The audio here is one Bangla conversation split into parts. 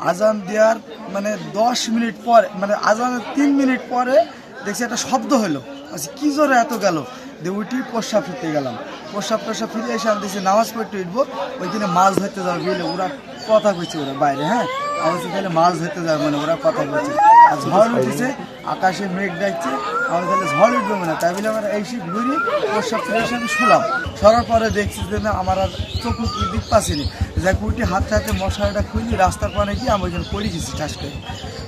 আজান দেওয়ার মানে 10 মিনিট পর মানে আজানের 3 মিনিট পরে দেখছি একটা শব্দ হলো। আচ্ছা কি জোরে এত গেল, দিয়ে উঠি প্রস্রাব ফিরতে গেলাম। প্রস্রাব ফিরে এসে আমি দেখছি নামাজ পড়তে উঠবো, ওইখানে মাছ ধরতে যাওয়া গেলে ওরা কথা কইছে, ওরা বাইরে। হ্যাঁ আমার তাহলে মাছ ধরতে যাবে মানে ওরা কথা বলছে, আর ঝড় উঠেছে, আকাশে মেঘ ডাকছে, আমার তাহলে ঝড় উঠবে মানে। তাই বলে আমরা এইসব ঘুরি প্রস্রাব ফিরে এসে আমি শুলাম। সরার পরে দেখছি যে না আমার আর চোখ দিক পাচ্ছিনি, যাক উঠি হাতে মশারিটা খুলি রাস্তার পানে গিয়ে আমি ওইখানে পড়ে গেছি ঠাস করে।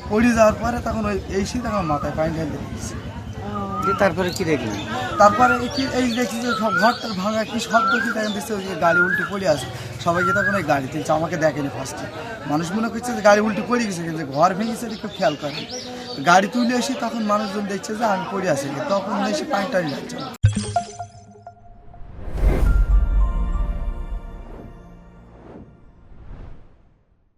পড়ে যাওয়ার পরে তখন ওই এই শীত আমার মাথায় পানি ঢেলে দিয়েছি। তারপরে কি দেখলি? তারপরে এই দেখছি যে ঘরটার ভাঙা কি শব্দ, কি তখন দেখছি ওই গাড়ি উল্টে পড়ে আছে। সবাইকে তখন ওই গাড়ি তুলছে, আমাকে দেখেনি ফার্স্টে। মানুষ মনে করছে যে গাড়ি উল্টে পড়ে গেছে, কিন্তু ঘর ভেঙেছে একটু খেয়াল করেনি। গাড়ি তুলে এসে তখন মানুষজন দেখছে যে আমি পড়ে আছি, তখন এসে পানি টানি যাচ্ছে।